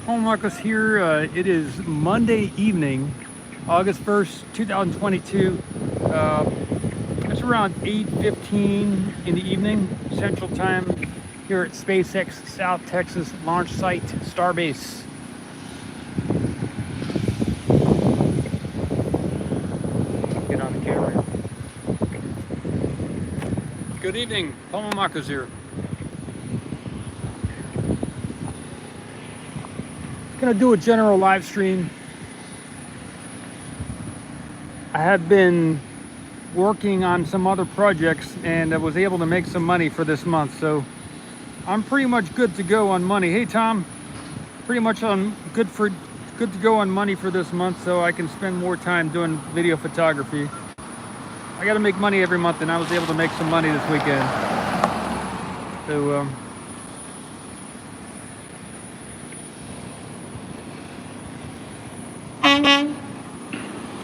Paul Marcos here. It is Monday evening, August 1st, 2022. It's around 8:15 in the evening, Central Time, here at SpaceX South Texas launch site, Starbase. Get on the camera. Good evening, Paul Marcos here. Gonna do a general live stream. I have been working on some other projects and I was able to make some money for this month, so I'm pretty much good to go on money. Hey Tom, pretty much good to go on money for this month, so I can spend more time doing video photography. I got to make money every month, and I was able to make some money this weekend. So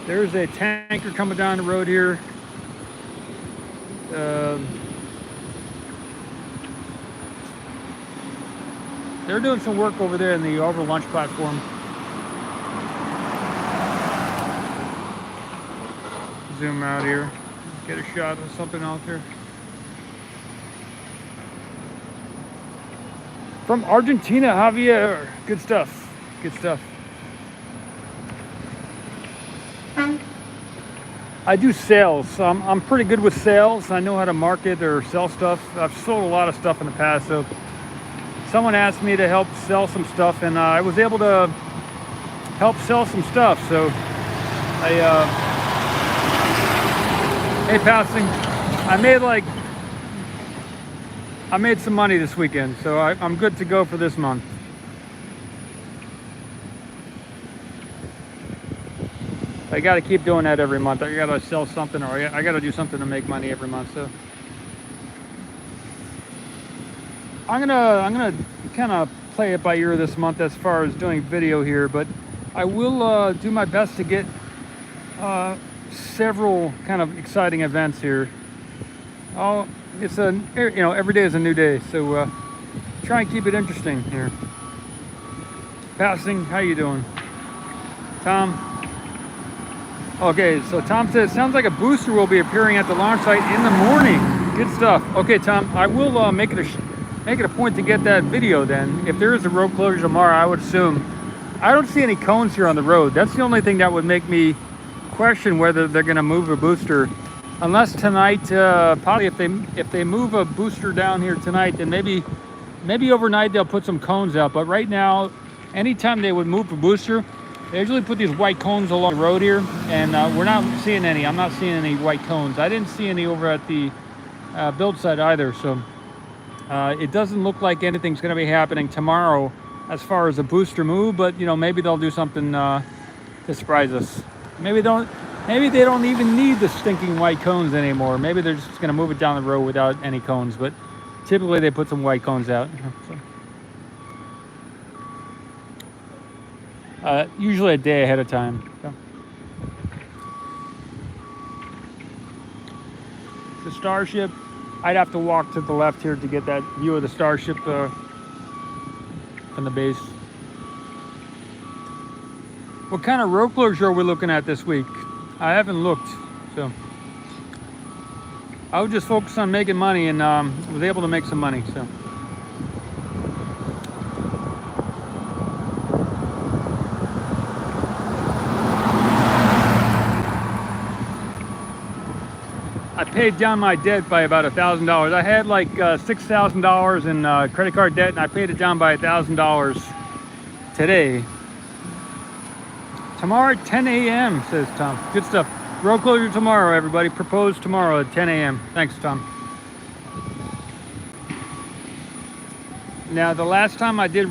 there's a tanker coming down the road here. They're doing some work over there in the over launch platform. Zoom out here, get a shot of something out there. From Argentina, Javier. Good stuff. Good stuff. I do sales. I'm pretty good with sales. I know how to market or sell stuff. I've sold a lot of stuff in the past, so someone asked me to help sell some stuff, and I was able to help sell some stuff. So hey, passing. I made some money this weekend, so I'm good to go for this month. I got to keep doing that every month. I got to sell something, or I got to do something to make money every month. So I'm gonna kind of play it by ear this month as far as doing video here, but I will do my best to get several kind of exciting events here. It's every day is a new day, so try and keep it interesting here. Passing, how you doing, Tom? Okay, so Tom says, sounds like a booster will be appearing at the launch site in the morning. Good stuff. Okay, Tom, I will make it a point to get that video then. If there is a road closure tomorrow, I would assume. I don't see any cones here on the road. That's the only thing that would make me question whether they're going to move a booster. Unless tonight, probably if they move a booster down here tonight, then maybe overnight they'll put some cones out. But right now, anytime they would move a booster, they usually put these white cones along the road here, and we're not seeing any. I'm not seeing any white cones. I didn't see any over at the build site either, so it doesn't look like anything's going to be happening tomorrow as far as a booster move, but maybe they'll do something to surprise us. Maybe they don't even need the stinking white cones anymore. Maybe they're just going to move it down the road without any cones, but typically they put some white cones out. So. Usually a day ahead of time. So. The Starship, I'd have to walk to the left here to get that view of the Starship from the base. What kind of road closure are we looking at this week? I haven't looked, so I was just focused on making money, and was able to make some money. So. I paid down my debt by about $1,000. I had like $6,000 in credit card debt, and I paid it down by $1,000 today. Tomorrow at 10 a.m., says Tom. Good stuff. Road closure tomorrow, everybody. Proposed tomorrow at 10 a.m. Thanks, Tom. Now, the last time I did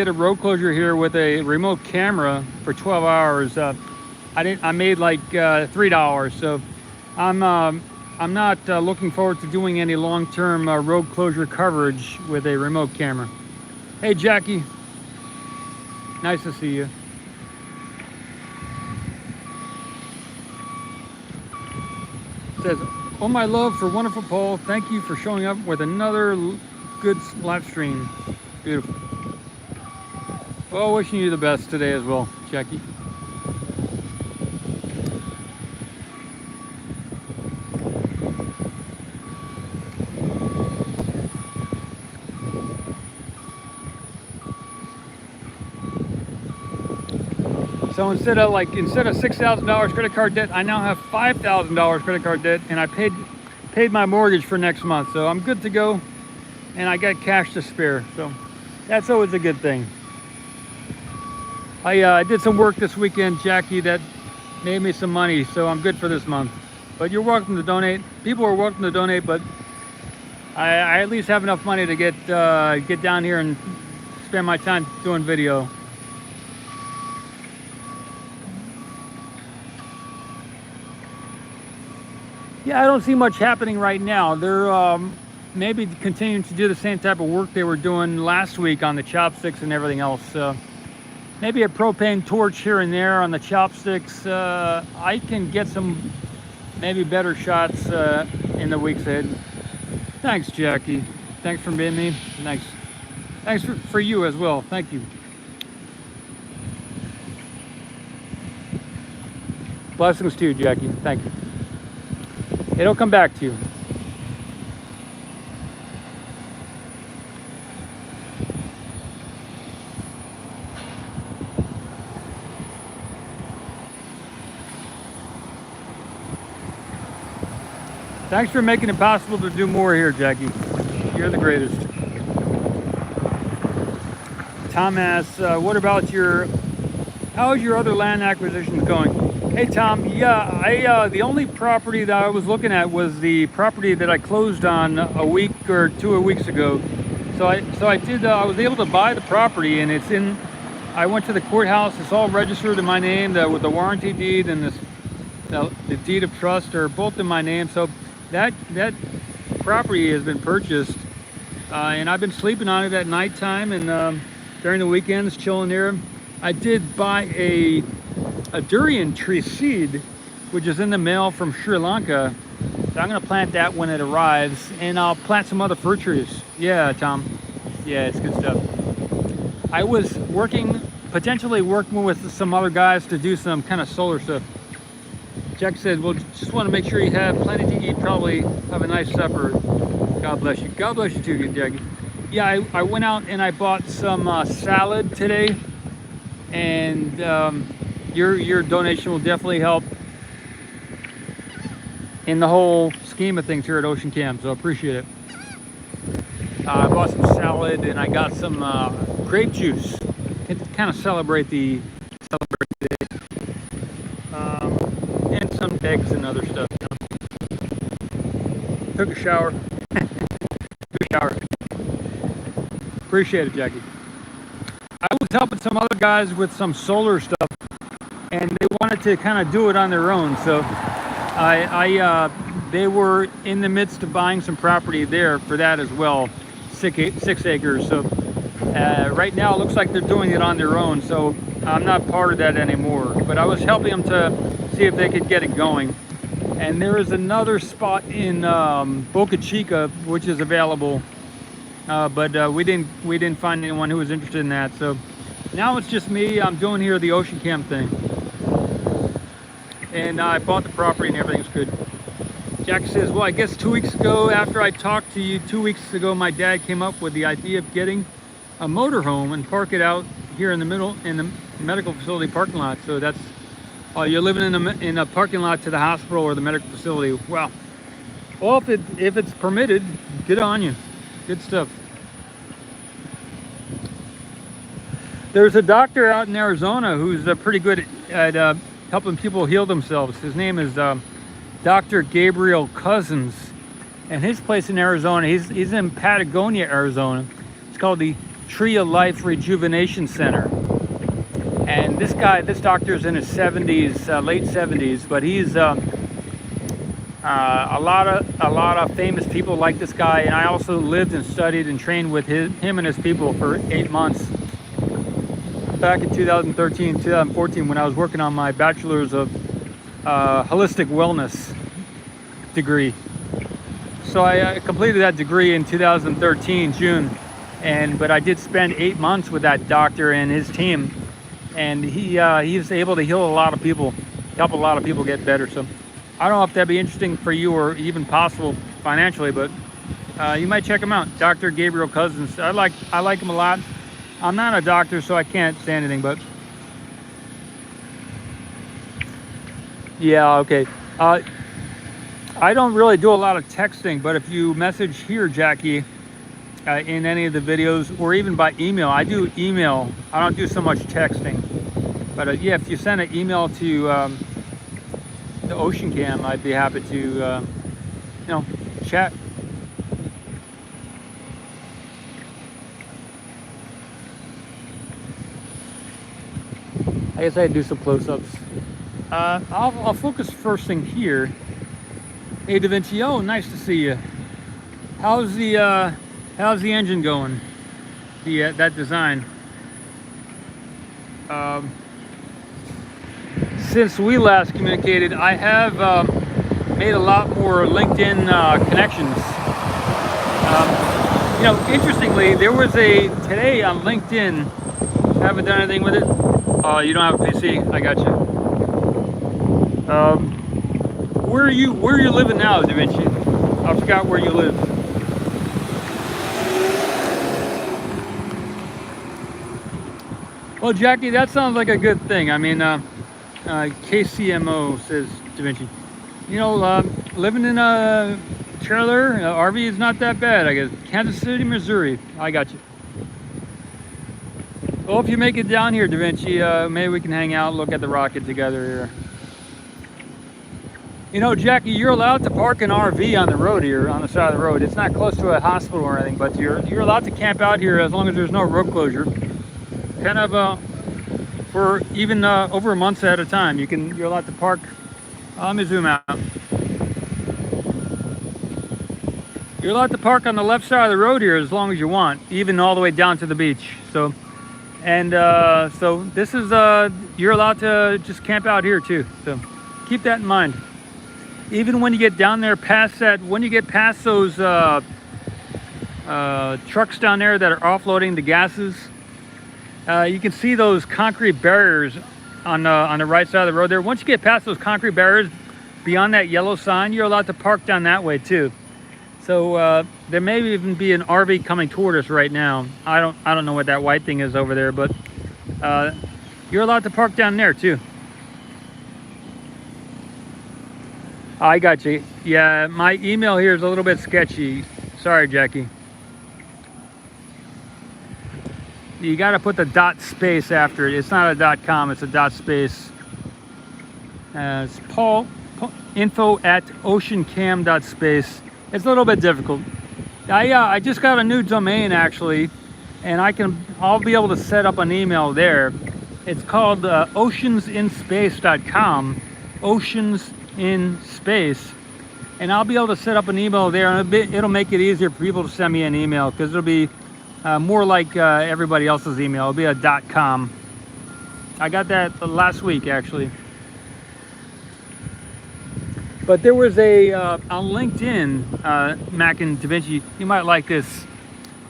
a road closure here with a remote camera for 12 hours, I made like $3. So I'm not looking forward to doing any long-term road closure coverage with a remote camera. Hey, Jackie. Nice to see you. It says, oh my love for wonderful Paul, thank you for showing up with another good live stream. Beautiful. Well, wishing you the best today as well, Jackie. So instead of $6,000 credit card debt, I now have $5,000 credit card debt, and I paid my mortgage for next month. So I'm good to go, and I got cash to spare. So that's always a good thing. I did some work this weekend, Jackie, that made me some money, so I'm good for this month. But you're welcome to donate. People are welcome to donate, but I at least have enough money to get down here and spend my time doing video. Yeah, I don't see much happening right now. They're maybe continuing to do the same type of work they were doing last week on the chopsticks and everything else. Maybe a propane torch here and there on the chopsticks. I can get some maybe better shots in the weeks ahead. Thanks, Jackie. Thanks for being me. Thanks for you as well. Thank you. Blessings to you, Jackie. Thank you. It'll come back to you. Thanks for making it possible to do more here, Jackie. You're the greatest. Tom asks, how is your other land acquisitions going? Hey Tom, yeah, the only property that I was looking at was the property that I closed on a week or 2 weeks ago. So I was able to buy the property, and I went to the courthouse. It's all registered in my name, with the warranty deed and the deed of trust are both in my name. So that property has been purchased, and I've been sleeping on it at nighttime and during the weekends, chilling there. I did buy a durian tree seed, which is in the mail from Sri Lanka. So I'm going to plant that when it arrives, and I'll plant some other fir trees. Yeah, Tom. Yeah, it's good stuff. I was potentially working with some other guys to do some kind of solar stuff. Jack said, well, just want to make sure you have plenty to eat, probably have a nice supper. God bless you. God bless you too, Jackie. Yeah, I went out and I bought some salad today, and your donation will definitely help in the whole scheme of things here at Ocean Cam, so I appreciate it. I bought some salad and I got some grape juice to kind of celebrate the day. And some eggs and other stuff. Took a shower. Appreciate it, Jackie. I was helping some other guys with some solar stuff, and they wanted to kind of do it on their own. So they were in the midst of buying some property there for that as well, 6 acres. So right now it looks like they're doing it on their own. So I'm not part of that anymore. But I was helping them to see if they could get it going. And there is another spot in Boca Chica which is available, but we didn't find anyone who was interested in that. So now it's just me. I'm doing here the Ocean Cam thing, and I bought the property and everything's good. Jack says, well, I guess 2 weeks ago, after I talked to you 2 weeks ago, my dad came up with the idea of getting a motorhome and park it out here in the medical facility parking lot. So that's you're living in a parking lot to the hospital or the medical facility. Well, if it's permitted, good on you. Good stuff. There's a doctor out in Arizona who's pretty good at helping people heal themselves. His name is Dr. Gabriel Cousins, and his place in Arizona, he's in Patagonia, Arizona. It's called the Tree of Life Rejuvenation Center. And this doctor's in his 70s, late 70s, but he's a lot of famous people like this guy. And I also lived and studied and trained with him and his people for 8 months back in 2013, 2014, when I was working on my bachelor's of holistic wellness degree. So I completed that degree in 2013, June, but I did spend 8 months with that doctor and his team, and he's able to heal a lot of people, help a lot of people get better. So I don't know if that'd be interesting for you or even possible financially, but you might check him out, Dr. Gabriel Cousens. I like him a lot. I'm not a doctor, so I can't say anything, but yeah, okay. I don't really do a lot of texting, but if you message here, Jackie, in any of the videos, or even by email, I do email. I don't do so much texting, but yeah, if you send an email to the Ocean Cam, I'd be happy to, chat. I guess I'd do some close-ups. I'll focus first thing here. Hey, Da Vinci, oh, nice to see you. How's the engine going? That design. Since we last communicated, I have made a lot more LinkedIn connections. Interestingly, there was today on LinkedIn. Haven't done anything with it. You don't have a PC? I got you. Where are you living now, Da Vinci? I forgot where you live. Well, Jackie, that sounds like a good thing. I mean, KCMO says Da Vinci. Living in a trailer, RV is not that bad, I guess. Kansas City, Missouri. I got you. Well, if you make it down here, Da Vinci, maybe we can hang out, look at the rocket together here. Jackie, you're allowed to park an RV on the road here, on the side of the road. It's not close to a hospital or anything, but you're allowed to camp out here as long as there's no road closure. Kind of for even over a month at a time. You're allowed to park. Let me zoom out. You're allowed to park on the left side of the road here as long as you want, even all the way down to the beach. So this is you're allowed to just camp out here too. So keep that in mind. Even when you get down there past when you get past those trucks down there that are offloading the gases, you can see those concrete barriers on the right side of the road there. Once you get past those concrete barriers, beyond that yellow sign, you're allowed to park down that way too. So there may even be an RV coming toward us right now. I don't know what that white thing is over there, but you're allowed to park down there too. I got you. Yeah, my email here is a little bit sketchy. Sorry, Jackie. You got to put the .space after it. It's not a .com, it's a .space. It's info@oceancam.space. It's a little bit difficult. I just got a new domain actually, and I'll be able to set up an email there. It's called oceansinspace.com. Oceans in space, and I'll be able to set up an email there, and it'll make it easier for people to send me an email, because it'll be more like everybody else's email. It'll be a .com. I got that last week actually. But there was on LinkedIn, Mac and Da Vinci, you might like this.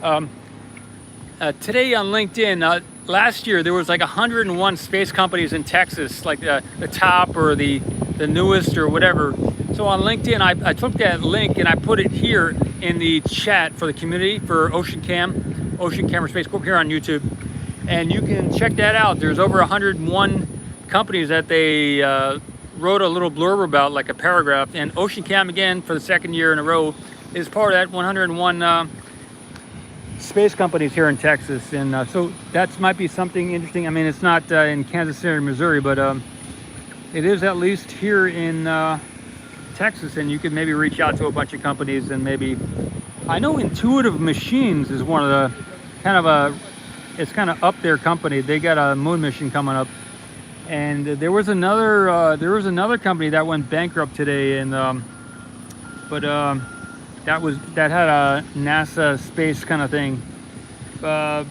Today on LinkedIn, last year there was like 101 space companies in Texas, like the top or the newest or whatever. So on LinkedIn, I took that link and I put it here in the chat for the community for Ocean Camera Space Corp here on YouTube. And you can check that out. There's over 101 companies that they wrote a little blurb about, like a paragraph. And Ocean Cam, again, for the second year in a row, is part of that 101 space companies here in Texas. And so that might be something interesting. I mean, it's not in Kansas City, Missouri, but it is at least here in Texas, and you could maybe reach out to a bunch of companies and maybe, I know Intuitive Machines is one of the it's kind of up their company. They got a moon mission coming up, and there was another company that went bankrupt today, and that had a NASA space kind of thing, but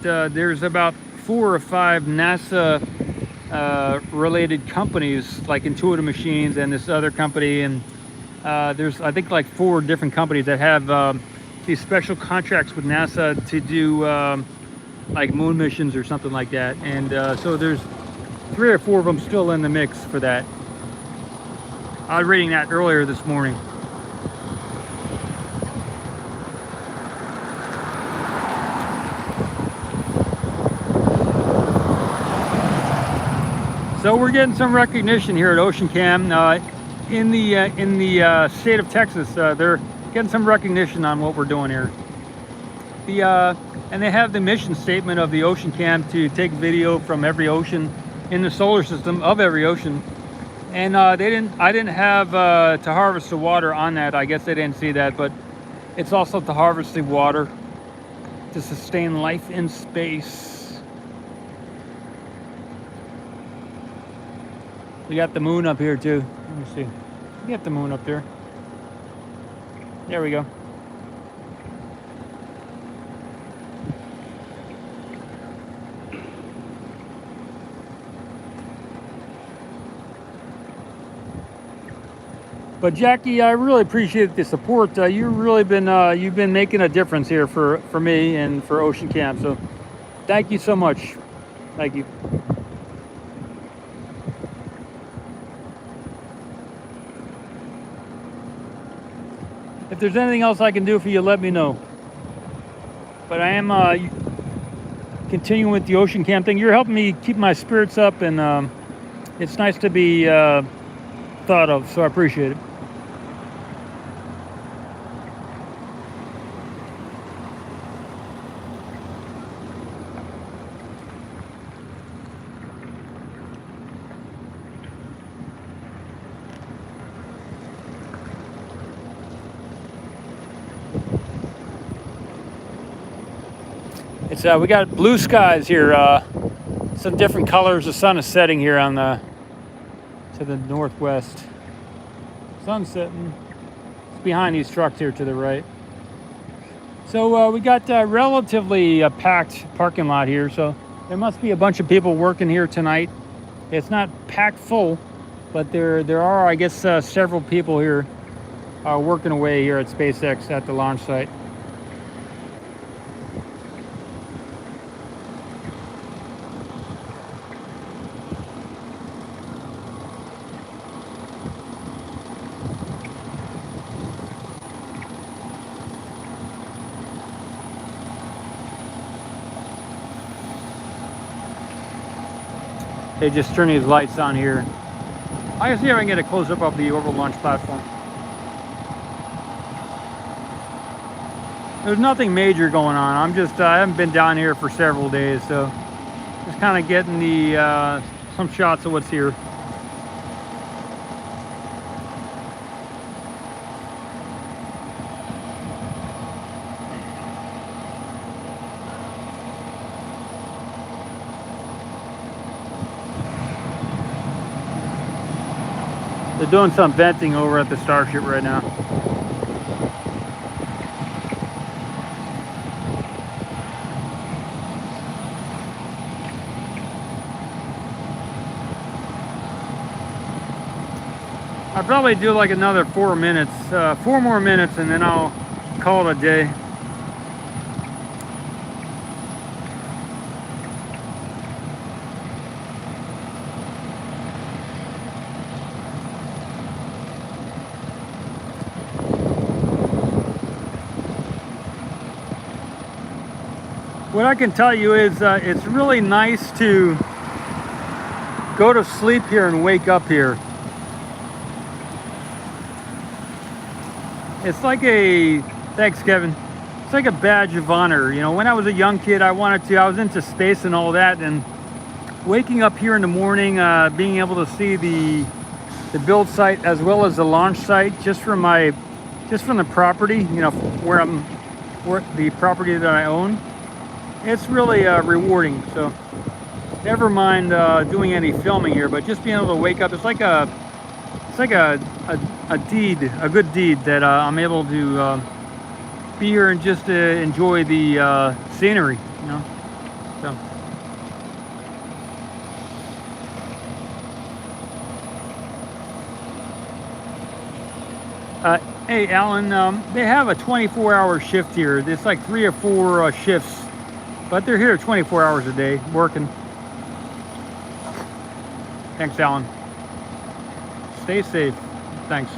there's about 4 or 5 NASA related companies like Intuitive Machines and this other company, and there's I think like 4 different companies that have these special contracts with NASA to do like moon missions or something like that. And so there's 3 or 4 of them still in the mix for that. I was reading that earlier this morning. So we're getting some recognition here at OceanCam in the state of Texas. They're getting some recognition on what we're doing here. And they have the mission statement of the OceanCam to take video from every ocean in the solar system, of every ocean. And I didn't have to harvest the water on that. I guess they didn't see that, but it's also to harvest the water to sustain life in space. We got the moon up here too. Let me see. We got the moon up there. There we go. But Jackie, I really appreciate the support. You've really been you've been making a difference here for me and for OceanCam. So thank you so much. Thank you. If there's anything else I can do for you, let me know. But I am continuing with the OceanCam thing. You're helping me keep my spirits up, and it's nice to be thought of, so I appreciate it. It's we got blue skies here, some different colors. The sun is setting here on the to the northwest. Sun's setting. It's behind these trucks here to the right. So we got relatively packed parking lot here. So there must be a bunch of people working here tonight. It's not packed full, but there are, I guess, several people here working away here at SpaceX at the launch site. They just turn these lights on here. I can see if I can get a close-up of the orbital launch platform. There's nothing major going on. I haven't been down here for several days, so just kind of getting the some shots of what's here. They're doing some venting over at the Starship right now. I'll probably do like another 4 minutes, 4 more minutes, and then I'll call it a day. What I can tell you is it's really nice to go to sleep here and wake up here. It's like thanks Kevin, it's like a badge of honor. You know, when I was a young kid, I was into space and all that, and waking up here in the morning, being able to see the build site as well as the launch site just from the property, you know, where the property that I own. It's really rewarding. So never mind doing any filming here, but just being able to wake up, it's like a good deed that I'm able to be here and just enjoy the scenery, you know. So Hey, Alan, they have a 24-hour shift here. It's like 3 or 4 shifts, but they're here 24 hours a day working. Thanks, Alan. Stay safe. Thanks.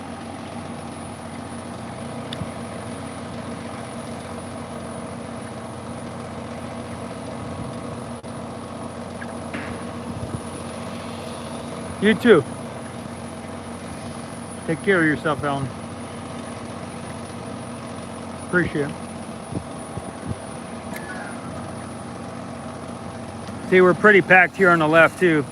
You too. Take care of yourself, Alan. Appreciate it. See, we're pretty packed here on the left too.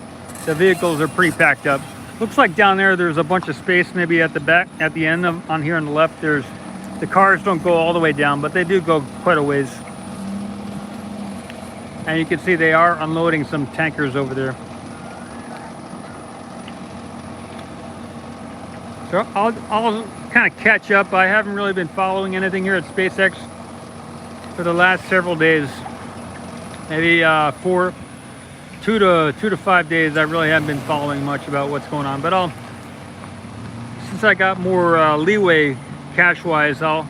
The vehicles are pretty packed up. Looks like down there's a bunch of space maybe at the back, at the end of, on here on the left. The cars don't go all the way down, but they do go quite a ways. And you can see they are unloading some tankers over there. So I'll kind of catch up. I haven't really been following anything here at SpaceX for the last several days. Maybe 2 to 5 days. I really haven't been following much about what's going on. But since I got more leeway cash-wise, I'll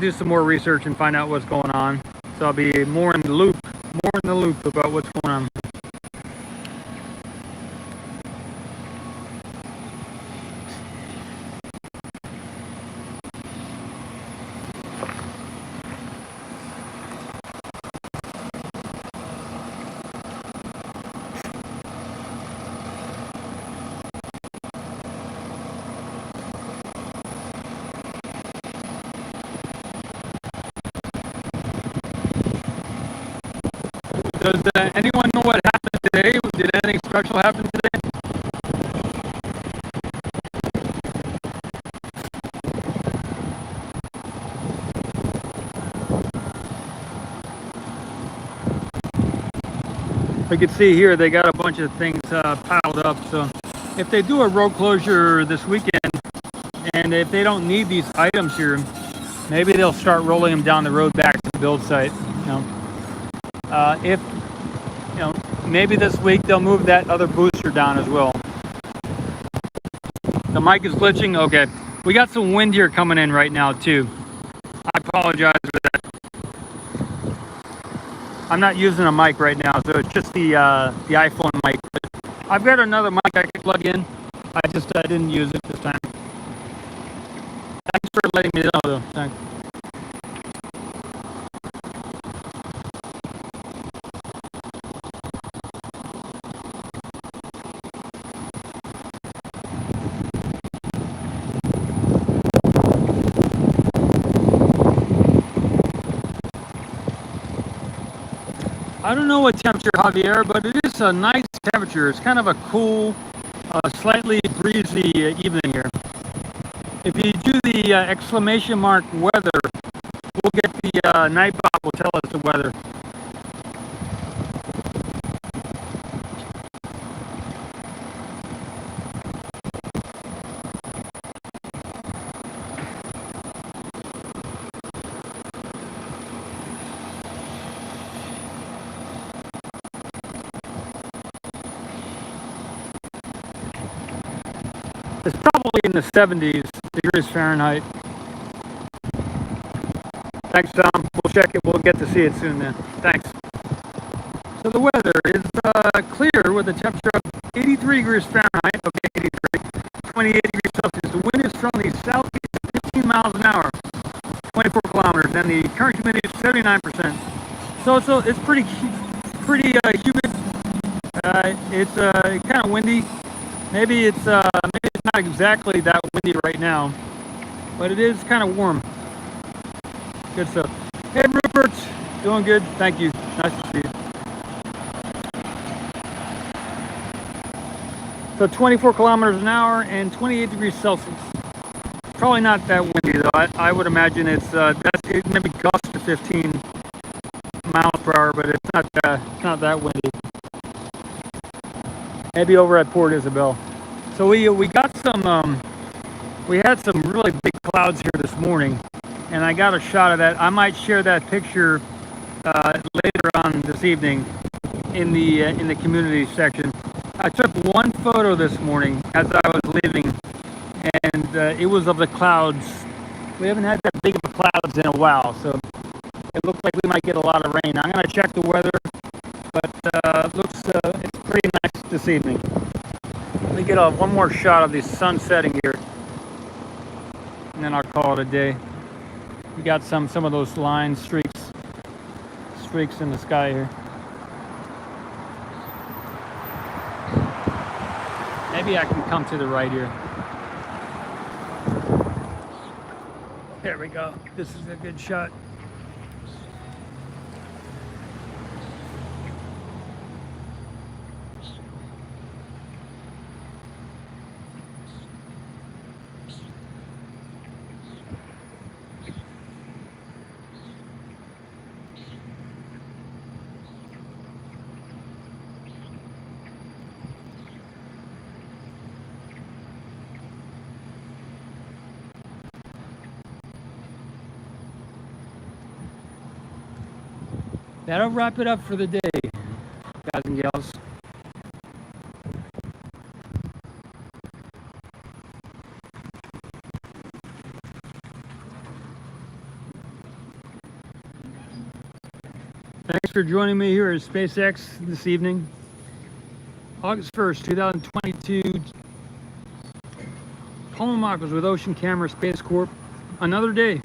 do some more research and find out what's going on. So I'll be more in the loop about what's going on. Does anyone know what happened today? Did anything special happen today? We can see here they got a bunch of things piled up. So if they do a road closure this weekend, and if they don't need these items here, maybe they'll start rolling them down the road back to the build site. If maybe this week they'll move that other booster down as well. The mic is glitching. Okay, we got some wind here coming in right now too. I apologize for that. I'm not using a mic right now, so it's just the iPhone mic. I've got another mic I can plug in. I just didn't use it this time. Thanks for letting me know, though. Thanks. I don't know what temperature, Javier, but it is a nice temperature. It's kind of a cool, slightly breezy evening here. If you do the exclamation mark weather, we'll get the night bot will tell us the weather. It's probably in the 70s degrees Fahrenheit. Thanks, Tom. We'll check it. We'll get to see it soon then. Thanks. So the weather is clear with a temperature of 83 degrees Fahrenheit. Okay, 83. 28 degrees Celsius. The wind is from the southeast at 15 miles an hour, 24 kilometers, and the current humidity is 79%. So it's pretty humid. It's kind of windy. Maybe it's not exactly that windy right now, but it is kind of warm. Good stuff. Hey, Rupert, doing good. Thank you. Nice to see you. So 24 kilometers an hour and 28 degrees Celsius. Probably not that windy though. I would imagine it maybe gusts to 15 miles per hour, but it's not that windy. Maybe over at Port Isabel. So we got some we had some really big clouds here this morning, and I got a shot of that. I might share that picture later on this evening in the community section. I took one photo this morning as I was leaving, and and it was of the clouds. We haven't had that big of a clouds in a while, so it looks like we might get a lot of rain. I'm going to check the weather, but it looks it's pretty nice this evening. Let me get one more shot of the sun setting here, and then I'll call it a day. We got some of those line streaks in the sky here. Maybe I can come to the right here. There we go. This is a good shot. That'll wrap it up for the day, guys and gals. Thanks for joining me here at SpaceX this evening. August 1st, 2022. Paul Marcos with Ocean Camera Space Corp. Another day.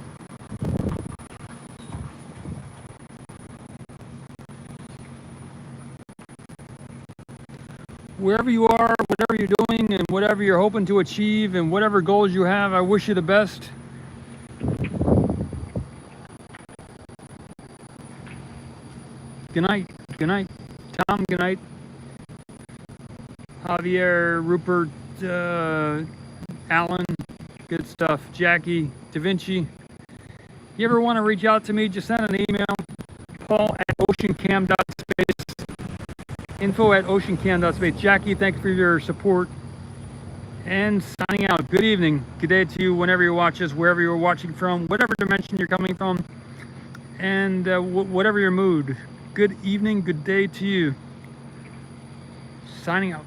Wherever you are, whatever you're doing, and whatever you're hoping to achieve, and whatever goals you have, I wish you the best. Good night. Good night. Tom, good night. Javier, Rupert, Alan, good stuff. Jackie, Da Vinci. You ever want to reach out to me, just send an email. paul@oceancam.space. info@oceancam.space. Jackie, thank you for your support. And signing out. Good evening. Good day to you whenever you watch this, wherever you're watching from, whatever dimension you're coming from, and whatever your mood. Good evening, good day to you. Signing out.